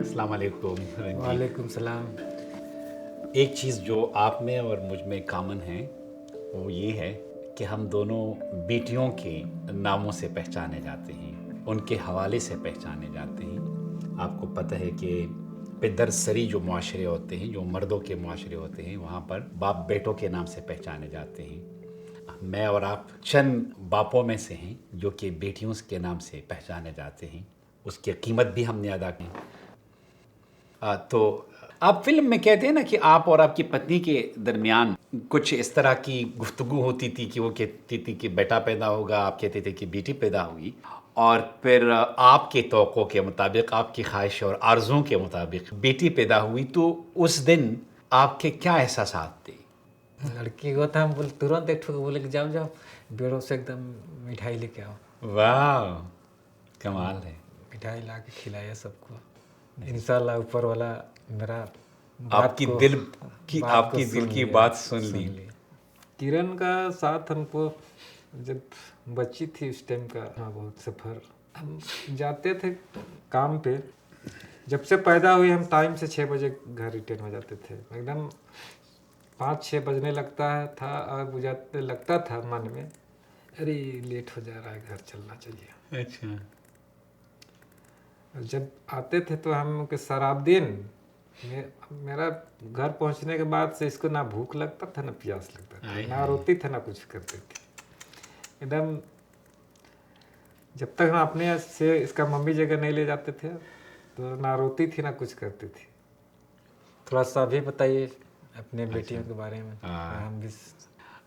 अस्सलाम वालेकुम रंजीत। वालेकुम सलाम। एक चीज़ जो आप में और मुझ में कॉमन है वो ये है कि हम दोनों बेटियों के नामों से पहचाने जाते हैं, उनके हवाले से पहचाने जाते हैं। आपको पता है कि पिदर सरी जो मुआशरे होते हैं, जो मर्दों के मुआशरे होते हैं, वहाँ पर बाप बेटों के नाम से पहचाने जाते हैं। मैं और आप चंद बापों में से हैं जो कि बेटियों के नाम से पहचाने जाते हैं। उसकी कीमत भी हमने अदा की। तो आप फिल्म में कहते हैं ना कि आप और आपकी पत्नी के दरमियान कुछ इस तरह की गुफ्तगू होती थी कि वो कहती थी कि बेटा पैदा होगा, आप कहते थे कि बेटी पैदा होगी, और फिर आपके तवक्को के मुताबिक, आपकी ख्वाहिश और आरज़ुओं के मुताबिक बेटी पैदा हुई। तो उस दिन आपके क्या एहसासात थे? लड़की को तो हम बोले तुरंत एक ठो बोले कि जाओ जाओ बेड़ों से एकदम मिठाई लेके आओ। वाह, कमाल है। मिठाई ला के खिलाया सबको। इंशाल्लाह ऊपर वाला मेरा आपकी दिल की बात सुन ली। किरण का साथ हमको जब बच्ची थी उस टाइम का बहुत सफ़र हम जाते थे काम पे। जब से पैदा हुई हम टाइम से 6 बजे घर रिटर्न हो जाते थे। एकदम 5-6 बजने लगता था और बुझाते लगता था मन में अरे लेट हो जा रहा है, घर चलना चाहिए। अच्छा। जब आते थे तो हम के सराब दिन मेरा घर पहुंचने के बाद से इसको ना भूख लगता था ना प्यास लगता था, ना रोती था ना कुछ करती थी। एकदम जब तक हम अपने से इसका मम्मी जगह नहीं ले जाते थे तो ना रोती थी ना कुछ करती थी। थोड़ा सा भी बताइए अपने बेटियों के बारे में। हम भी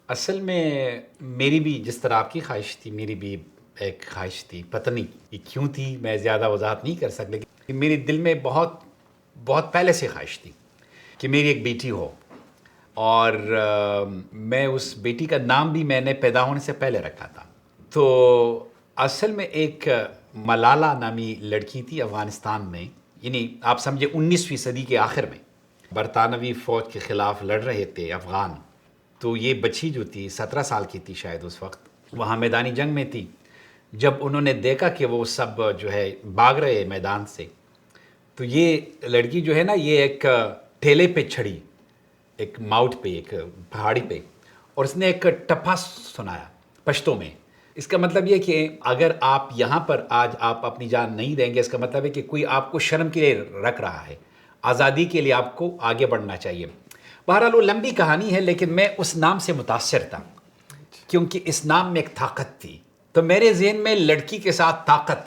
असल में मेरी भी जिस तरह आपकी ख्वाहिश थी, मेरी भी एक ख्वाहिश थी। पता नहीं ये क्यों थी, मैं ज़्यादा वजाहत नहीं कर सकता, लेकिन मेरे दिल में बहुत बहुत पहले से ख्वाहिश थी कि मेरी एक बेटी हो। और मैं उस बेटी का नाम भी मैंने पैदा होने से पहले रखा था। तो असल में एक मलाला नामी लड़की थी अफ़गानिस्तान में, यानी आप समझे 19वीं सदी के आखिर में बरतानवी फ़ौज के ख़िलाफ़ लड़ रहे थे अफ़गान। तो ये बच्ची जो थी 17 साल की थी शायद उस वक्त, वहाँ मैदानी जंग में थी। जब उन्होंने देखा कि वो सब जो है भाग रहे मैदान से, तो ये लड़की जो है ना, ये एक ठेले पे चढ़ी, एक माउट पे, एक पहाड़ी पे, और उसने एक टप्पा सुनाया पश्तो में। इसका मतलब ये कि अगर आप यहाँ पर आज आप अपनी जान नहीं देंगे, इसका मतलब है कि कोई आपको शर्म के लिए रख रहा है। आज़ादी के लिए आपको आगे बढ़ना चाहिए। बहरहाल वो लंबी कहानी है, लेकिन मैं उस नाम से मुतासर था क्योंकि इस नाम में एक ताकत थी। तो मेरे जहन में लड़की के साथ ताकत,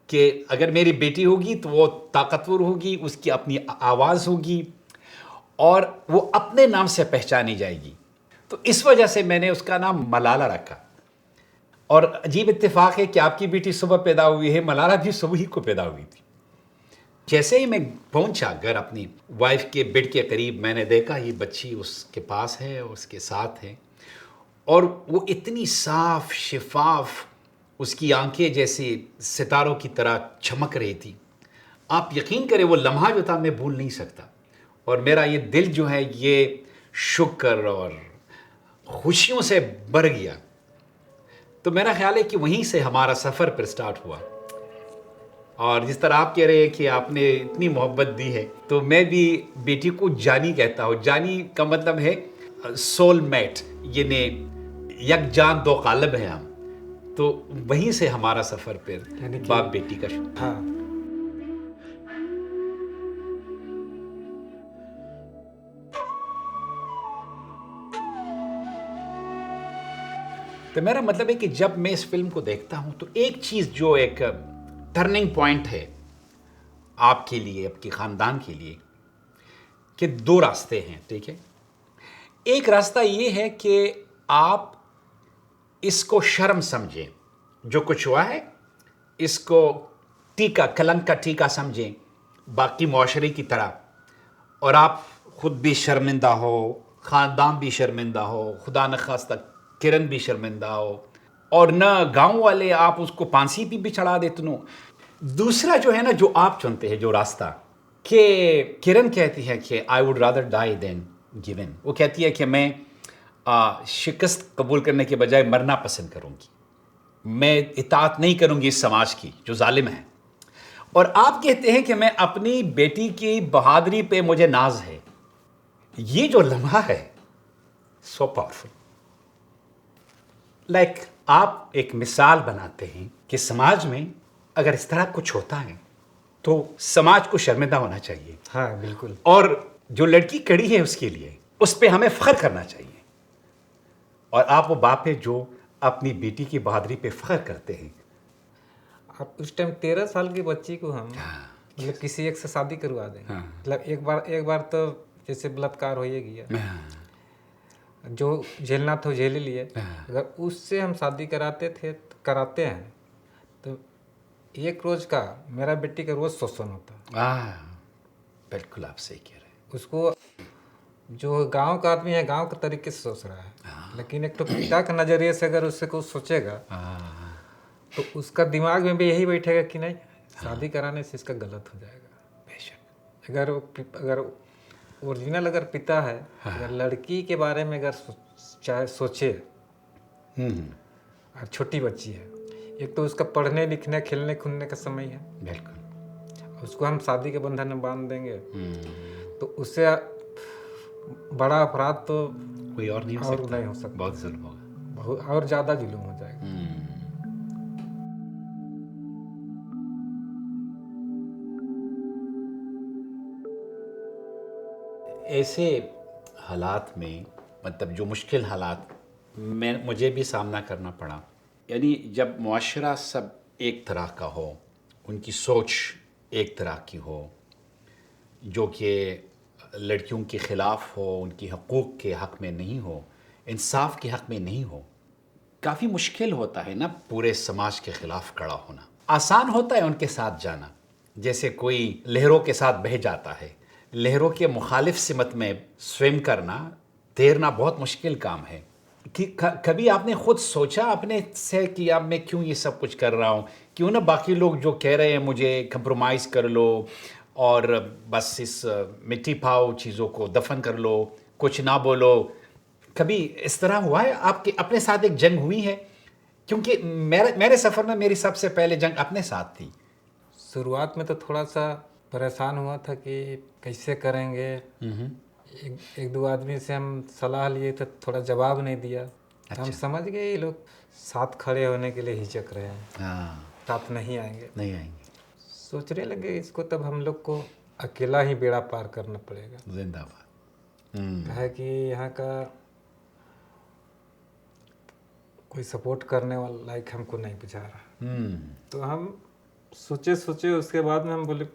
कि अगर मेरी बेटी होगी तो वो ताकतवर होगी, उसकी अपनी आवाज़ होगी और वो अपने नाम से पहचानी जाएगी। तो इस वजह से मैंने उसका नाम मलाला रखा। और अजीब इत्तेफाक है कि आपकी बेटी सुबह पैदा हुई है, मलाला भी सुबह ही को पैदा हुई थी। जैसे ही मैं पहुंचा घर अपनी वाइफ के बेड के करीब, मैंने देखा ये बच्ची उसके पास है, उसके साथ है, और वो इतनी साफ शिफाफ, उसकी आंखें जैसे सितारों की तरह चमक रही थी। आप यकीन करें वो लम्हा जो था मैं भूल नहीं सकता। और मेरा ये दिल जो है ये शुक्र और खुशियों से भर गया। तो मेरा ख्याल है कि वहीं से हमारा सफ़र पर स्टार्ट हुआ। और जिस तरह आप कह रहे हैं कि आपने इतनी मोहब्बत दी है, तो मैं भी बेटी को जानी कहता हूँ। जानी का मतलब है सोलमेट, यानी यक जान दो कालब हैं हम। तो वहीं से हमारा सफ़र फिर बाप बेटी का शुरू। हाँ। तो मेरा मतलब है कि जब मैं इस फिल्म को देखता हूँ तो एक चीज़ जो एक टर्निंग पॉइंट है आपके लिए, आपके ख़ानदान के लिए, कि दो रास्ते हैं, ठीक है। एक रास्ता ये है कि आप इसको शर्म समझें, जो कुछ हुआ है इसको टीका, कलंक का टीका समझें बाकी मुआशरे की तरह, और आप खुद भी शर्मिंदा हो, ख़ानदान भी शर्मिंदा हो, खुदा न खास्ता किरण भी शर्मिंदा हो, और न गांव वाले आप उसको फांसी भी चढ़ा देते नो। दूसरा जो है ना, जो आप चुनते हैं जो रास्ता, कि किरण कहती है कि I would rather die than give in. वो कहती है कि मैं शिकस्त कबूल करने के बजाय मरना पसंद करूंगी, मैं इताअत नहीं करूंगी इस समाज की जो जालिम है। और आप कहते हैं कि मैं अपनी बेटी की बहादुरी पे मुझे नाज है। ये जो लम्हा है, सो पावरफुल। लाइक आप एक मिसाल बनाते हैं कि समाज में अगर इस तरह कुछ होता है तो समाज को शर्मिंदा होना चाहिए। हाँ बिल्कुल। और जो लड़की कड़ी है उसके लिए, उस पर हमें फख्र करना चाहिए। और आप वो बाप है जो अपनी बेटी की बहादुरी पे फख्र करते हैं। अब उस टाइम 13 साल की बच्ची को हम मतलब किसी एक से शादी करवा देंगे। मतलब एक बार तो जैसे बलात्कार हो ही गया, जो झेलना था झेल ही लिए। अगर उससे हम शादी कराते हैं तो एक रोज का मेरा बेटी का रोज शोषण होता। बिल्कुल आप सही कह रहे हैं। उसको जो गांव का आदमी है गांव के तरीके से सोच रहा है, लेकिन एक तो पिता के नजरिए से अगर उससे कुछ सोचेगा तो उसका दिमाग में भी यही बैठेगा कि नहीं, शादी कराने से इसका गलत हो जाएगा। बेशक। अगर ओरिजिनल अगर पिता है, अगर लड़की के बारे में अगर चाहे सोचे, और छोटी बच्ची है, एक तो उसका पढ़ने लिखने खेलने कूदने का समय है, बिल्कुल, उसको हम शादी के बंधन में बांध देंगे तो उससे बड़ा अपराध तो कोई और नहीं हो सकता। बहुत जुल्म होगा, और ज़्यादा जुल्म हो जाएगा। ऐसे हालात में, मतलब जो मुश्किल हालात मुझे भी सामना करना पड़ा, यानी जब मुआशरा सब एक तरह का हो, उनकी सोच एक तरह की हो, जो कि लड़कियों के ख़िलाफ़ हो, उनकी हकूक़ के हक़ में नहीं हो, इंसाफ के हक़ में नहीं हो, काफ़ी मुश्किल होता है ना पूरे समाज के ख़िलाफ़ खड़ा होना। आसान होता है उनके साथ जाना, जैसे कोई लहरों के साथ बह जाता है। लहरों के मुखालिफ सिमत में स्विम करना, तैरना बहुत मुश्किल काम है। कि कभी आपने ख़ुद सोचा अपने से कि अब मैं क्यों ये सब कुछ कर रहा हूँ? क्यों ना बाकी लोग जो कह रहे हैं मुझे कंप्रोमाइज़ कर लो और बस इस मिट्टी पाओ चीज़ों को दफन कर लो, कुछ ना बोलो। कभी इस तरह हुआ है आपके अपने साथ एक जंग हुई है? क्योंकि मेरे सफ़र में मेरी सबसे पहले जंग अपने साथ थी। शुरुआत में तो थोड़ा सा परेशान हुआ था कि कैसे करेंगे। एक दो आदमी से हम सलाह लिए तो थोड़ा जवाब नहीं दिया। अच्छा। तो हम समझ गए ये लोग साथ खड़े होने के लिए हिचक रहे हैं, साथ नहीं आएंगे। सोचने लगे इसको तब हम लोग को अकेला ही बेड़ा पार करना पड़ेगा। जिंदाबाद। है कि यहाँ का कोई सपोर्ट करने वाला लायक हमको नहीं बुझा रहा। तो हम सोचे उसके बाद में हम बोले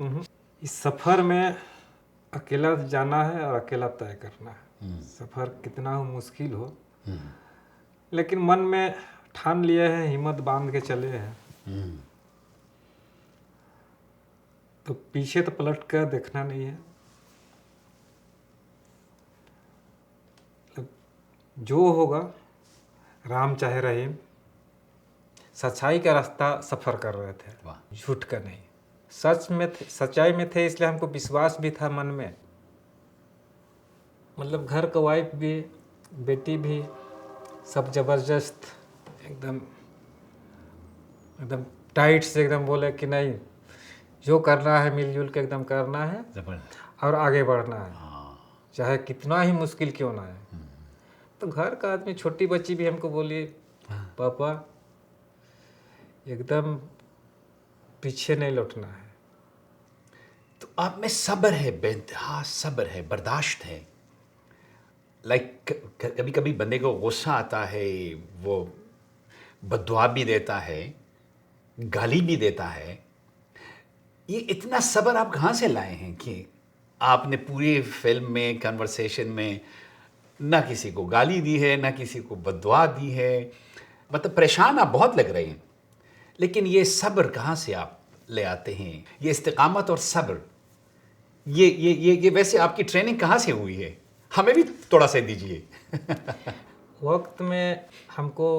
इस सफ़र में अकेला जाना है और अकेला तय करना है। सफ़र कितना हो मुश्किल हो, लेकिन मन में ठान लिए हैं, हिम्मत बांध के चले हैं। तो पीछे तो पलट कर देखना नहीं है। जो होगा राम चाहे रहीम, सच्चाई का रास्ता सफ़र कर रहे थे, झूठ का नहीं। सच्चाई में थे, इसलिए हमको विश्वास भी था मन में। मतलब घर का वाइफ भी, बेटी भी, सब जबरदस्त एकदम टाइट से एकदम बोले कि नहीं, जो करना है मिलजुल के एकदम करना है और आगे बढ़ना है, चाहे कितना ही मुश्किल क्यों ना है। तो घर का आदमी, छोटी बच्ची भी हमको बोली पापा एकदम पीछे नहीं लौटना है। तो आप में सब्र है, बेइंतहा सब्र है, बर्दाश्त है। कभी कभी बंदे को गुस्सा आता है, वो बद्दुआ भी देता है, गाली भी देता है। ये इतना सब्र आप कहाँ से लाए हैं कि आपने पूरी फिल्म में, कन्वर्सेशन में ना किसी को गाली दी है, ना किसी को बद्दुआ दी है। मतलब परेशान आप बहुत लग रहे हैं, लेकिन ये सब्र कहाँ से आप ले आते हैं? ये इस्तिकामत और सब्र, ये वैसे आपकी ट्रेनिंग कहाँ से हुई है? हमें भी थोड़ा सा दीजिए। वक्त में हमको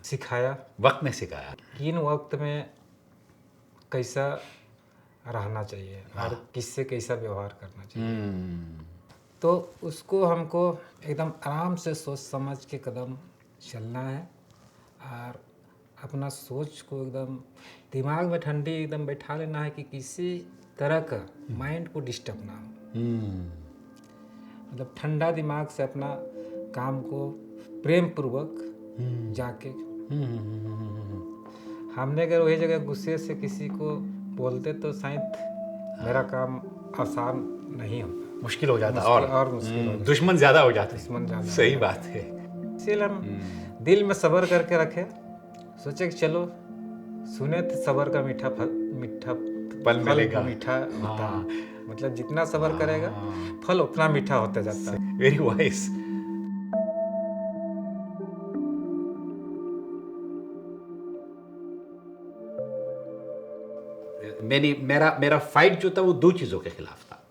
सिखाया, वक्त ने सिखाया किन वक्त में कैसा रहना चाहिए और किससे कैसा व्यवहार करना चाहिए। तो उसको हमको एकदम आराम से सोच समझ के कदम चलना है और अपना सोच को एकदम दिमाग में ठंडी एकदम बैठा लेना है कि किसी तरह का माइंड को डिस्टर्ब ना हो। मतलब ठंडा दिमाग से अपना काम को प्रेम पूर्वक जाके हमने अगर वही जगह गुस्से से किसी को बोलते तो शायद मेरा काम आसान नहीं होता, मुश्किल हो जाता और मुश्किल हो जाता, दुश्मन ज्यादा हो जाते, दुश्मन ज़्यादा। सही बात है। इसलिए हम दिल में सब्र करके रखे, सोचे कि चलो सुने थे सब्र का मीठा फल मिलेगा, मीठा होता है। मतलब जितना सब्र करेगा फल उतना मीठा होता जाता है। Very wise. मेरा फाइट जो था वो दो चीज़ों के खिलाफ था।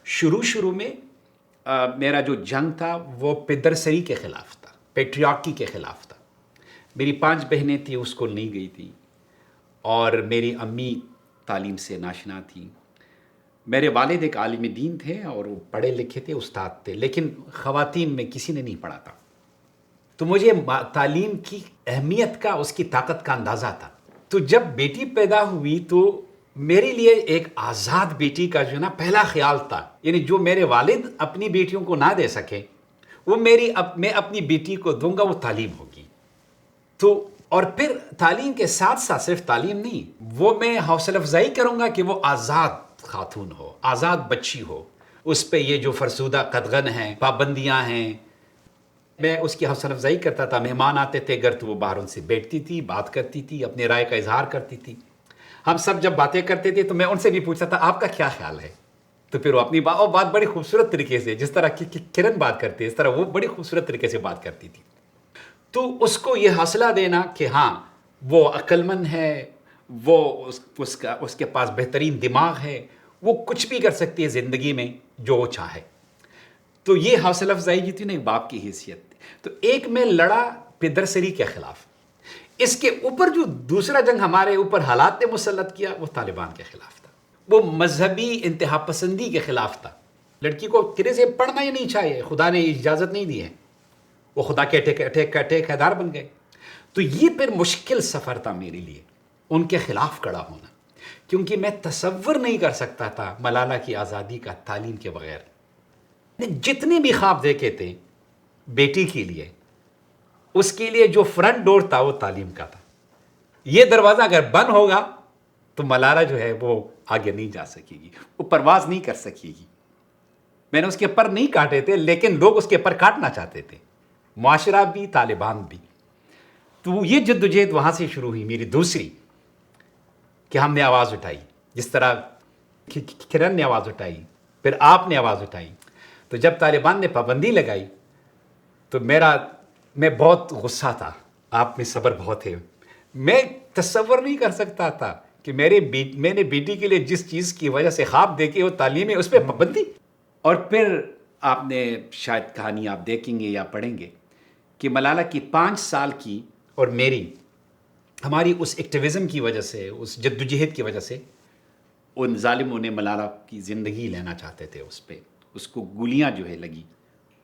शुरू में मेरा जो जंग था वो पिदरसरी के खिलाफ था, पेट्रियार्की के खिलाफ था। मेरी 5 बहनें थी, उसको नहीं गई थी, और मेरी अम्मी तालीम से नाशना थी। मेरे वालिद एक आलिम दीन थे और वो पढ़े लिखे थे, उस्ताद थे, लेकिन ख़वातीन में किसी ने नहीं पढ़ा था। तो मुझे तालीम की अहमियत का, उसकी ताकत का अंदाज़ा था। तो जब बेटी पैदा हुई तो मेरे लिए एक आज़ाद बेटी का जो ना पहला ख्याल था, यानी जो मेरे वालिद अपनी बेटियों को ना दे सके वो मैं अपनी बेटी को दूंगा, वो तालीम होगी। तो और फिर तालीम के साथ साथ सिर्फ तालीम नहीं, वो मैं हौसला अफजाई करूंगा कि वो आज़ाद खातून हो, आज़ाद बच्ची हो। उस पर ये जो फरसूदा कदगन हैं, पाबंदियाँ हैं, मैं उसकी हौसला अफजाई करता था। मेहमान आते थे घर तो वो बाहर उनसे बैठती थी, बात करती थी, अपने राय का इजहार करती थी। हम सब जब बातें करते थे तो मैं उनसे भी पूछता था आपका क्या ख्याल है, तो फिर वो अपनी बात बड़ी खूबसूरत तरीके से, जिस तरह की किरण बात करती है इस तरह वो बड़ी खूबसूरत तरीके से बात करती थी। तो उसको ये हौसला देना कि हाँ वो अक्लमंद है, वो उसके पास बेहतरीन दिमाग है, वो कुछ भी कर सकती है ज़िंदगी में जो वो चाहे। तो ये हौसला अफजाई की थी ना एक बाप की हैसियत। तो एक में लड़ा पिदरसरी के खिलाफ, इसके ऊपर जो दूसरा जंग हमारे ऊपर हालात ने मुसल्लत किया वो तालिबान के खिलाफ था, वो मजहबी इंतहा पसंदी के खिलाफ था। लड़की को किरे से पढ़ना ही नहीं चाहिए, खुदा ने इजाज़त नहीं दी है, वो खुदा के ठेकेदार बन गए। तो ये फिर मुश्किल सफ़र था मेरे लिए उनके खिलाफ खड़ा होना, क्योंकि मैं तसव्वुर नहीं कर सकता था मलाला की आज़ादी का तालीम के बगैर। जितने भी ख्वाब देखे थे बेटी के लिए, उसके लिए जो फ्रंट डोर था वो तालीम का था। ये दरवाज़ा अगर बंद होगा तो मलाला जो है वो आगे नहीं जा सकेगी, वो परवाज़ नहीं कर सकेगी। मैंने उसके पर नहीं काटे थे, लेकिन लोग उसके पर काटना चाहते थे, मुआशरा भी, तालिबान भी। तो ये जद्दोजहद वहाँ से शुरू हुई मेरी दूसरी, कि हमने आवाज़ उठाई, जिस तरह किरण ने आवाज़ उठाई, फिर आपने आवाज़ उठाई। तो जब तालिबान ने पाबंदी लगाई तो मैं बहुत गुस्सा था, आप में सब्र बहुत है। मैं तसव्वुर नहीं कर सकता था कि मैंने बेटी के लिए जिस चीज़ की वजह से ख्वाब देखे वो तालीम है, उस पर पाबंदी। और फिर आपने शायद कहानी आप देखेंगे या पढ़ेंगे कि मलाला की 5 साल की और हमारी उस एक्टिविज़म की वजह से, उस जद्दोजहद की वजह से उन जालिमों ने मलाला की ज़िंदगी लेना चाहते थे। उसको गोलियां जो है लगी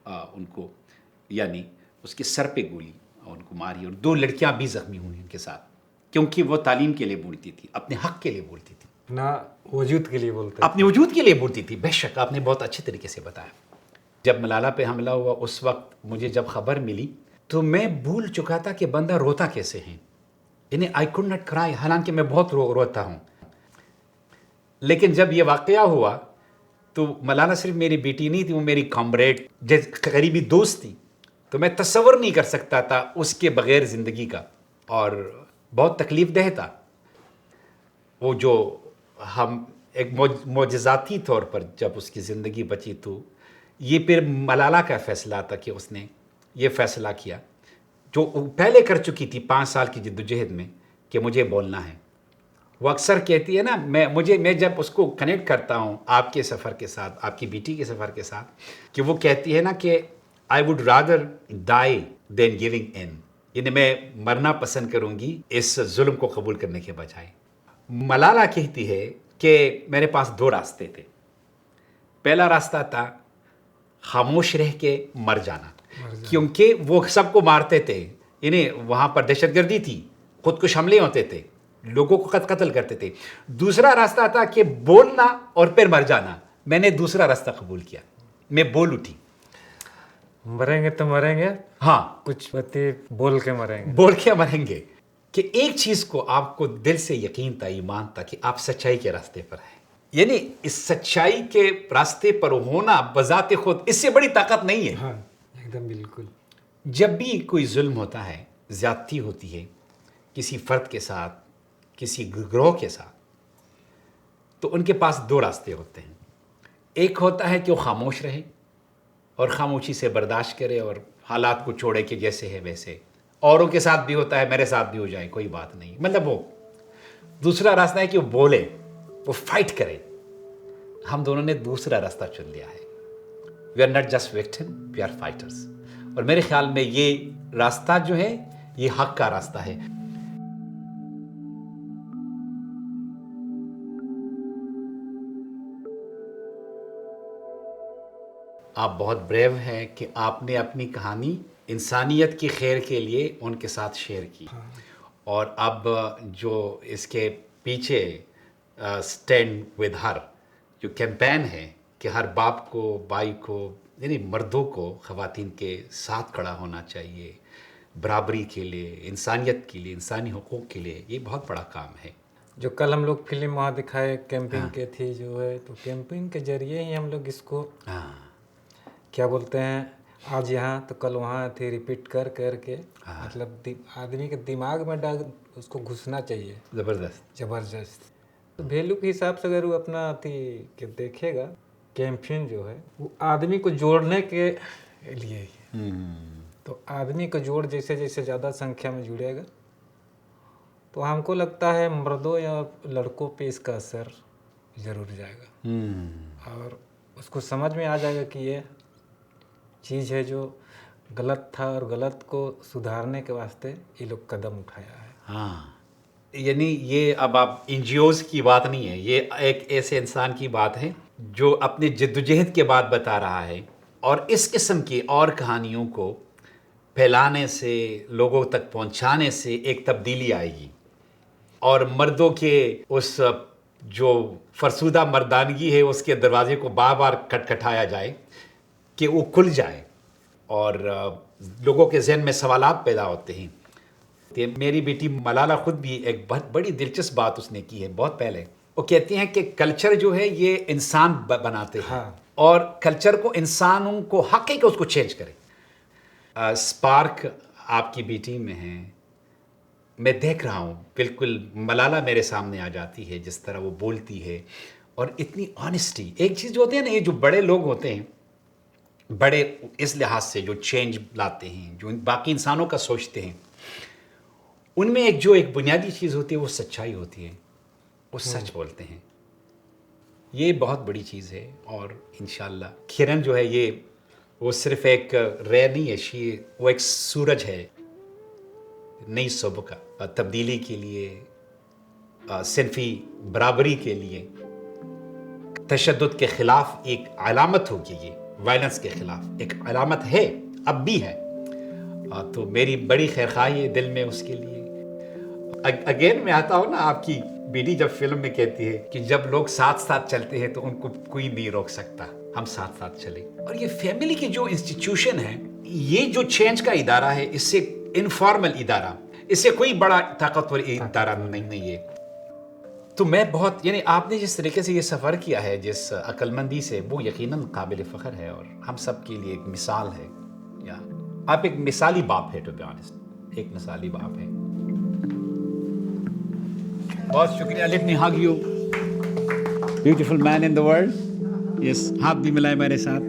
उनको, यानी उसके सर पे गोली उनको मारी, और 2 लड़कियां भी ज़ख्मी हुई उनके साथ, क्योंकि वो तालीम के लिए बोलती थी, अपने हक़ के लिए बोलती थी, अपना वजूद के लिए बोलते, अपने वजूद के लिए बोलती थी। बेशक आपने बहुत अच्छे तरीके से बताया। जब मलाला पे हमला हुआ उस वक्त मुझे जब खबर मिली तो मैं भूल चुका था कि बंदा रोता कैसे है, यानी आई कुड नॉट क्राई, हालांकि मैं बहुत रोता हूँ। लेकिन जब ये वाक़या हुआ तो मलाला सिर्फ मेरी बेटी नहीं थी, वो मेरी कॉमरेड, करीबी दोस्त थी। तो मैं तसव्वुर नहीं कर सकता था उसके बग़ैर ज़िंदगी का, और बहुत तकलीफ़ देह था वो। जो हम एक मोजज़ाती तौर पर जब उसकी ज़िंदगी बची, तो ये फिर मलाला का फ़ैसला था कि उसने ये फ़ैसला किया जो पहले कर चुकी थी 5 साल की जद्दोजहद में, कि मुझे बोलना है। वो अक्सर कहती है ना, मैं जब उसको कनेक्ट करता हूँ आपके सफ़र के साथ, आपकी बेटी के सफ़र के साथ, कि वो कहती है ना कि I would rather die than giving in, यानी मैं मरना पसंद करूँगी इस जुल्म को कबूल करने के बजाय। मलाला कहती है कि मेरे पास 2 रास्ते थे। पहला रास्ता था खामोश रह के मर जाना, क्योंकि वो सबको मारते थे, यानी वहाँ पर दहशतगर्दी थी, खुदकुश हमले होते थे, लोगों को कत्ल करते थे। दूसरा रास्ता था कि बोलना और फिर मर जाना। मैंने दूसरा रास्ता कबूल किया, मैं बोल उठी। मरेंगे तो मरेंगे, हाँ, कुछ बातें बोल के मरेंगे। बोल के मरेंगे कि एक चीज को आपको दिल से यकीन था, ईमान था कि आप सच्चाई के रास्ते पर हैं। यानी इस सच्चाई के रास्ते पर होना बजाते खुद इससे बड़ी ताकत नहीं है। हाँ, एकदम बिल्कुल। जब भी कोई जुल्म होता है, ज्यादती होती है किसी फर्द के साथ, किसी गिरोह के साथ, तो उनके पास दो रास्ते होते हैं। एक होता है कि वो खामोश रहे और खामोशी से बर्दाश्त करे और हालात को छोड़े कि जैसे है वैसे। औरों के साथ भी होता है, मेरे साथ भी हो जाए, कोई बात नहीं, मतलब वो। दूसरा रास्ता है कि वो बोले, वो फाइट करे। हम दोनों ने दूसरा रास्ता चुन लिया है। We are not just victim, we are fighters. और मेरे ख्याल में ये रास्ता जो है ये हक का रास्ता है। आप बहुत ब्रेव हैं कि आपने अपनी कहानी इंसानियत की खैर के लिए उनके साथ शेयर की। और अब जो इसके पीछे स्टैंड विद हर जो कैंपेन है कि हर बाप को, भाई को, यानी मर्दों को ख़वातीन के साथ खड़ा होना चाहिए बराबरी के लिए, इंसानियत के लिए, इंसानी हुकूक़ के लिए, ये बहुत बड़ा काम है। जो कल हम लोग फिल्म वहाँ दिखाए कैंपिंग के थी जो है, तो कैंपिंग के जरिए ही हम लोग इसको क्या बोलते हैं, आज यहाँ तो कल वहाँ थे, रिपीट कर कर के मतलब आदमी के दिमाग में डाल उसको घुसना चाहिए। ज़बरदस्त। तो वैल्यू के हिसाब से अगर वो अपना थी कि देखेगा, कैंपेन जो है वो आदमी को जोड़ने के लिए ही। तो आदमी को जोड़ जैसे जैसे ज़्यादा संख्या में जुड़ेगा तो हमको लगता है मर्दों या लड़कों पे इसका असर ज़रूर जाएगा और उसको समझ में आ जाएगा कि ये चीज़ है जो गलत था और गलत को सुधारने के वास्ते ये लोग कदम उठाया है। हाँ, यानी ये अब आप NGOs की बात नहीं है, ये एक ऐसे इंसान की बात है जो अपने जद्दोजहद के बाद बता रहा है। और इस किस्म की और कहानियों को फैलाने से, लोगों तक पहुंचाने से एक तब्दीली आएगी और मर्दों के उस जो फरसुदा मर्दानगी है उसके दरवाजे को बार बार खटखटाया जाए कि वो खुल जाए और लोगों के जहन में सवालात पैदा होते हैं। तो मेरी बेटी मलाला खुद भी एक बहुत बड़ी दिलचस्प बात उसने की है बहुत पहले। वो कहती हैं कि कल्चर जो है ये इंसान बनाते हैं और कल्चर को, इंसानों को हक है कि उसको चेंज करें। स्पार्क आपकी बेटी में है, मैं देख रहा हूँ, बिल्कुल मलाला मेरे सामने आ जाती है जिस तरह वो बोलती है और इतनी ऑनेस्टी। एक चीज़ जो होती है ना, ये जो बड़े लोग होते हैं, बड़े इस लिहाज से जो चेंज लाते हैं, जो बाकी इंसानों का सोचते हैं, उनमें एक बुनियादी चीज़ होती है, वो सच्चाई होती है, वो सच बोलते हैं। ये बहुत बड़ी चीज़ है और इंशाल्लाह किरण जो है ये वो सिर्फ एक रे नहीं है, वो एक सूरज है नई सुबह का, तब्दीली के लिए, सिनफी बराबरी के लिए, तशद्दुद के ख़िलाफ़ एक अलामत होगी। ये वायलेंस के ख़िलाफ़ एक अलामत है, अब भी है। तो मेरी बड़ी खैरखाई है दिल में उसके लिए। अगेन मैं आता हूँ ना, आपकी बेटी जब फिल्म में कहती है कि जब लोग साथ साथ चलते हैं तो उनको कोई नहीं रोक सकता, हम साथ साथ चले। और ये फैमिली की जो इंस्टीट्यूशन है, ये जो चेंज का इदारा है, इससे इनफॉर्मल इदारा, इससे कोई बड़ा ताकतवर इदारा नहीं है। तो मैं बहुत, यानी आपने जिस तरीके से ये सफ़र किया है, जिस अक्लमंदी से, वो यकीनन काबिल फ़ख्र है और हम सब के लिए एक मिसाल है। या आप एक मिसाली बाप है, टू बी ऑनेस्ट, एक मिसाली बाप है। बहुत शुक्रिया। Let me hug you, beautiful man in the world. Yes, हाथ भी मिलाए मेरे साथ।